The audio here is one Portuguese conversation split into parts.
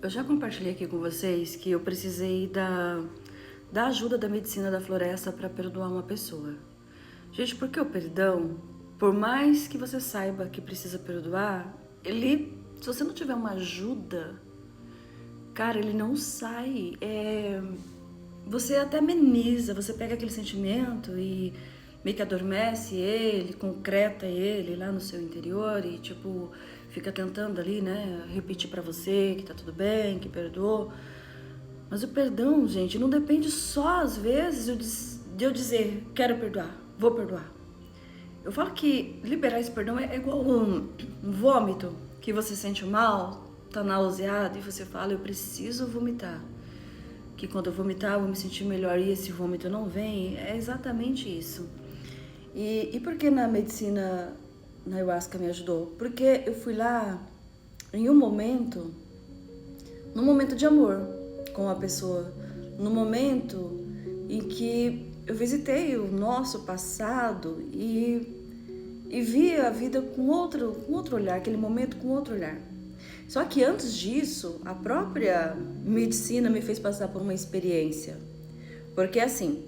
Eu já compartilhei aqui com vocês que eu precisei da ajuda da medicina da floresta para perdoar uma pessoa. Gente, porque o perdão, por mais que você saiba que precisa perdoar, se você não tiver uma ajuda, cara, ele não sai. Você até ameniza, você pega aquele sentimento e meio que adormece ele, concreta ele lá no seu interior e tipo, fica tentando ali, né, repetir pra você que tá tudo bem, que perdoou. Mas o perdão, gente, não depende só às vezes de eu dizer, quero perdoar, vou perdoar. Eu falo que liberar esse perdão é igual um vômito, que você sente mal, tá nauseado e você fala, eu preciso vomitar. Que quando eu vomitar eu vou me sentir melhor e esse vômito não vem, é exatamente isso. E por que na medicina, na ayahuasca me ajudou? Porque eu fui lá em num momento de amor com a pessoa, no momento em que eu visitei o nosso passado e vi a vida com outro olhar, aquele momento com outro olhar. Só que antes disso, a própria medicina me fez passar por uma experiência. Porque assim,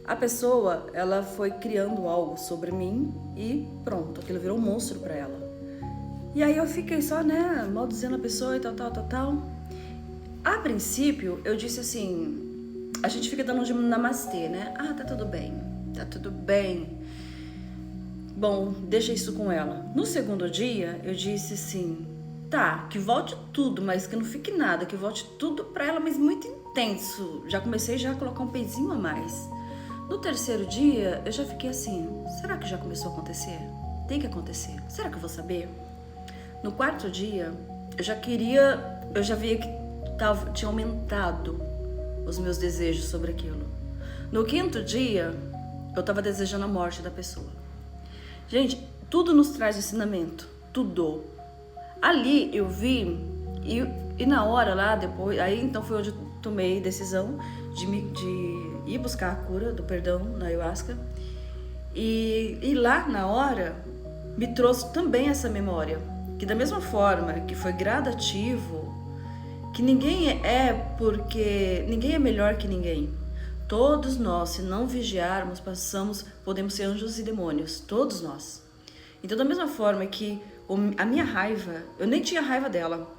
a pessoa, ela foi criando algo sobre mim e pronto, aquilo virou um monstro pra ela. E aí eu fiquei só, né, maldizendo a pessoa e tal. A princípio, eu disse assim, a gente fica dando um namastê, né? Ah, tá tudo bem. Bom, deixa isso com ela. No segundo dia, eu disse assim, tá, que volte tudo, mas que não fique nada, que volte tudo pra ela, mas muito intenso. Já comecei a colocar um pezinho a mais. No terceiro dia, eu já fiquei assim, será que já começou a acontecer? Tem que acontecer. Será que eu vou saber? No quarto dia, eu já via que tinha aumentado os meus desejos sobre aquilo. No quinto dia, eu tava desejando a morte da pessoa. Gente, tudo nos traz ensinamento, tudo. Ali eu vi, e na hora lá, depois, aí então foi onde eu tomei decisão de ir buscar a cura do perdão na ayahuasca. E lá na hora me trouxe também essa memória, que da mesma forma que foi gradativo, que ninguém é melhor que ninguém. Todos nós, se não vigiarmos, podemos ser anjos e demônios, todos nós. Então da mesma forma que a minha raiva, eu nem tinha raiva dela.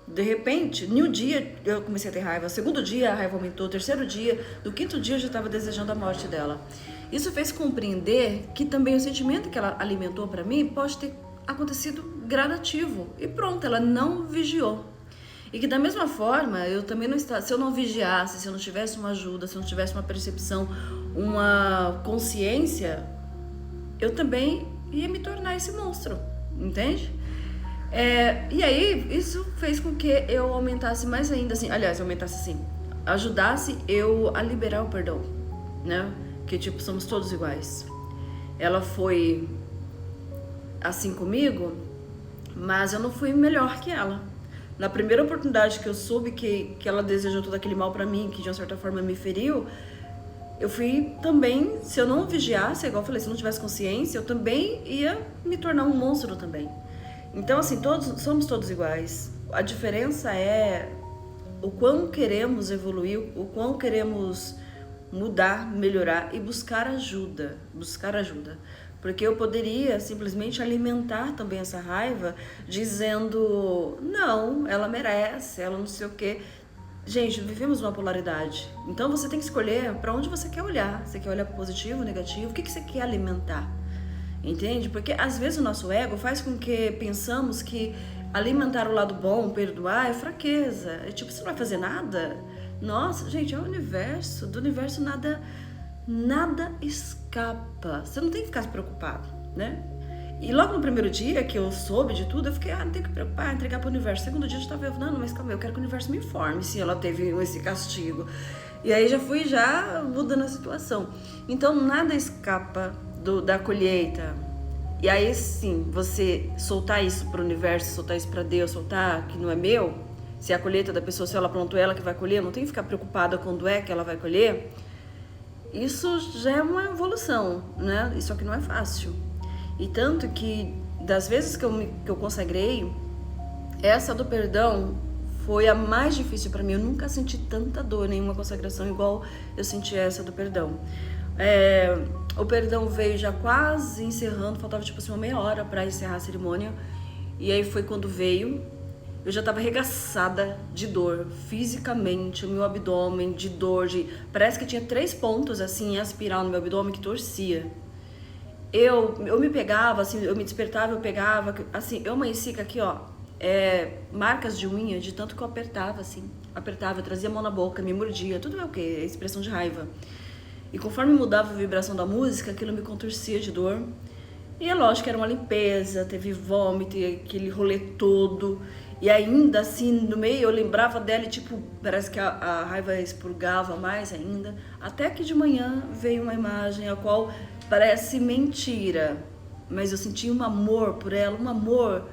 De repente, em um dia eu comecei a ter raiva, no segundo dia a raiva aumentou, no terceiro dia, no quinto dia eu já estava desejando a morte dela. Isso fez compreender que também o sentimento que ela alimentou para mim pode ter acontecido gradativo. E pronto, ela não vigiou. E que da mesma forma, eu também não estava, se eu não vigiasse, se eu não tivesse uma ajuda, se eu não tivesse uma percepção, uma consciência, eu também ia me tornar esse monstro, entende? E aí, isso fez com que eu aumentasse mais ainda, assim, ajudasse eu a liberar o perdão, né? Que tipo, somos todos iguais. Ela foi assim comigo, mas eu não fui melhor que ela. Na primeira oportunidade que eu soube que ela desejou todo aquele mal pra mim, que de uma certa forma me feriu, eu fui também, se eu não vigiasse, igual eu falei, se eu não tivesse consciência, eu também ia me tornar um monstro também. Então, assim, somos todos iguais. A diferença é o quão queremos evoluir, o quão queremos mudar, melhorar e buscar ajuda. Porque eu poderia simplesmente alimentar também essa raiva dizendo, não, ela merece, ela não sei o quê. Gente, vivemos uma polaridade. Então você tem que escolher para onde você quer olhar. Você quer olhar para positivo, negativo? O que você quer alimentar? Entende? Porque às vezes o nosso ego faz com que pensamos que alimentar o lado bom, perdoar, é fraqueza. É tipo, você não vai fazer nada? Nossa, gente, é o universo. Do universo nada escapa. Você não tem que ficar preocupado, né? E logo no primeiro dia que eu soube de tudo, eu fiquei, não tem que preocupar, entregar para o universo. Segundo dia eu já estava, não, mas calma, eu quero que o universo me informe se ela teve esse castigo. E aí já fui mudando a situação. Então nada escapa da colheita. E aí sim, você soltar isso para o universo, soltar isso para Deus, soltar que não é meu, se é a colheita da pessoa, se ela plantou, ela que vai colher, não tem que ficar preocupada quando é que ela vai colher. Isso já é uma evolução, né? Isso aqui não é fácil. E tanto que das vezes que eu consagrei, essa do perdão foi a mais difícil para mim. Eu nunca senti tanta dor em uma consagração igual eu senti essa do perdão. O perdão veio já quase encerrando, faltava tipo assim uma meia hora para encerrar a cerimônia. E aí foi quando veio. Eu já tava arregaçada de dor, fisicamente, o meu abdômen, de dor, parece que tinha 3 pontos, assim, em espiral no meu abdômen que torcia. Eu me pegava, assim, eu me despertava, eu pegava, assim, eu amanhecia aqui, ó, marcas de unha, de tanto que eu apertava, assim, eu trazia a mão na boca, me mordia, tudo é o quê? Expressão de raiva. E conforme mudava a vibração da música, aquilo me contorcia de dor. E é lógico que era uma limpeza, teve vômito, aquele rolê todo. E ainda assim, no meio, eu lembrava dela e tipo, parece que a raiva expurgava mais ainda. Até que de manhã veio uma imagem a qual parece mentira. Mas eu senti um amor por ela, um amor,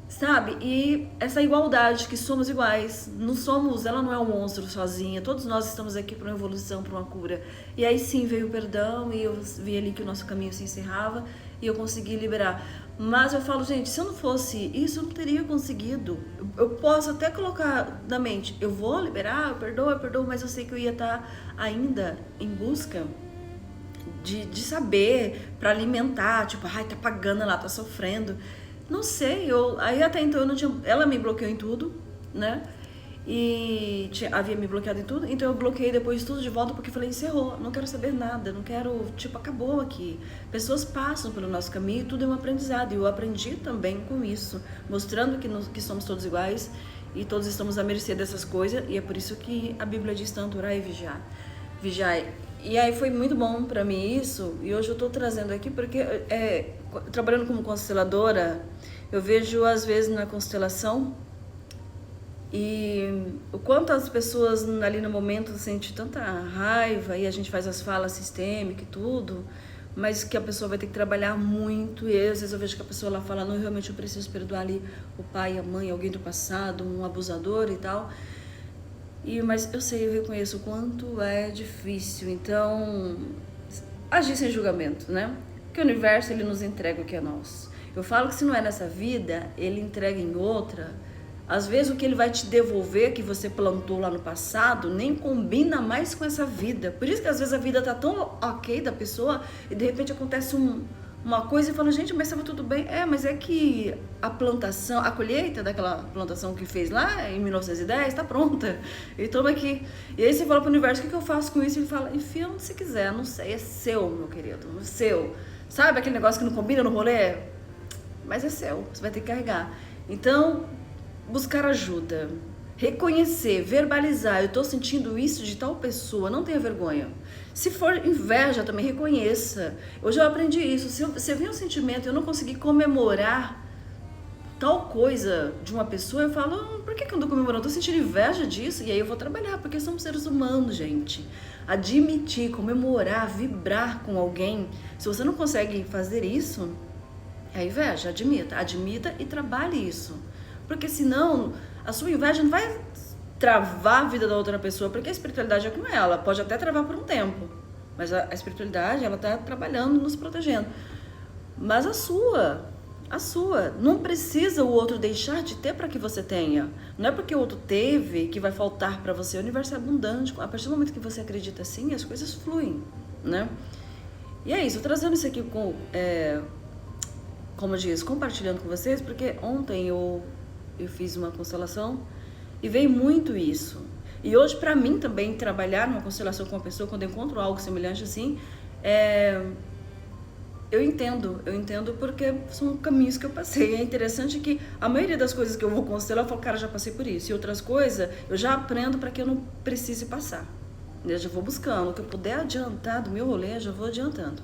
sabe? E essa igualdade, que somos iguais. Não somos, ela não é um monstro sozinha. Todos nós estamos aqui para uma evolução, para uma cura. E aí sim veio o perdão e eu vi ali que o nosso caminho se encerrava e eu consegui liberar. Mas eu falo, gente, se eu não fosse isso, eu não teria conseguido. Eu posso até colocar na mente, eu vou liberar, eu perdoo, mas eu sei que eu ia estar ainda em busca de saber, para alimentar, tipo, ai, tá pagando lá, tá sofrendo. Não sei, aí até então eu não tinha, ela me bloqueou em tudo, né? E havia me bloqueado em tudo, então eu bloqueei depois tudo de volta porque falei, encerrou, não quero saber nada, não quero, tipo, acabou aqui. Pessoas passam pelo nosso caminho e tudo é um aprendizado, e eu aprendi também com isso, mostrando que somos todos iguais e todos estamos à mercê dessas coisas, e é por isso que a Bíblia diz tanto orar e vigiar. Vigiar. E aí foi muito bom pra mim isso, e hoje eu tô trazendo aqui porque, trabalhando como consteladora, eu vejo às vezes na constelação e o quanto as pessoas ali no momento sentem tanta raiva e a gente faz as falas sistêmicas e tudo, mas que a pessoa vai ter que trabalhar muito. E às vezes eu vejo que a pessoa lá fala, não, realmente eu preciso perdoar ali o pai, a mãe, alguém do passado, um abusador e tal. Mas eu sei, eu reconheço o quanto é difícil. Então, agir sem julgamento, né? Porque o universo, ele nos entrega o que é nosso. Eu falo que se não é nessa vida, ele entrega em outra. Às vezes o que ele vai te devolver, que você plantou lá no passado, nem combina mais com essa vida. Por isso que às vezes a vida tá tão ok da pessoa e de repente acontece uma coisa e fala, gente, mas estava tudo bem. Mas é que a plantação, a colheita daquela plantação que fez lá em 1910 está pronta. E toma aqui. E aí você fala pro universo, o que eu faço com isso? Ele fala, enfia onde você quiser, não sei, é seu, meu querido, é seu. Sabe aquele negócio que não combina no rolê? Mas é seu, você vai ter que carregar. Então, buscar ajuda, reconhecer, verbalizar, eu tô sentindo isso de tal pessoa, não tenha vergonha. Se for inveja também, reconheça. Hoje eu aprendi isso, se você vê um sentimento e eu não conseguir comemorar tal coisa de uma pessoa, eu falo, por que eu não tô comemorando? Eu tô sentindo inveja disso, e aí eu vou trabalhar, porque somos seres humanos, gente. Admitir, comemorar, vibrar com alguém, se você não consegue fazer isso, é inveja, admita e trabalhe isso. Porque senão a sua inveja não vai travar a vida da outra pessoa, porque a espiritualidade é como ela, pode até travar por um tempo, mas a espiritualidade, ela tá trabalhando, nos protegendo. Mas a sua, não precisa o outro deixar de ter para que você tenha. Não é porque o outro teve que vai faltar para você. O universo é abundante. A partir do momento que você acredita assim, as coisas fluem, né? E é isso, eu trazendo isso aqui como eu disse, compartilhando com vocês, porque ontem eu fiz uma constelação e veio muito isso. E hoje, para mim também, trabalhar numa constelação com uma pessoa, quando eu encontro algo semelhante assim, eu entendo porque são caminhos que eu passei. É interessante que a maioria das coisas que eu vou constelar, eu falo, cara, já passei por isso. E outras coisas, eu já aprendo para que eu não precise passar. Eu já vou buscando, o que eu puder adiantar do meu rolê, eu já vou adiantando.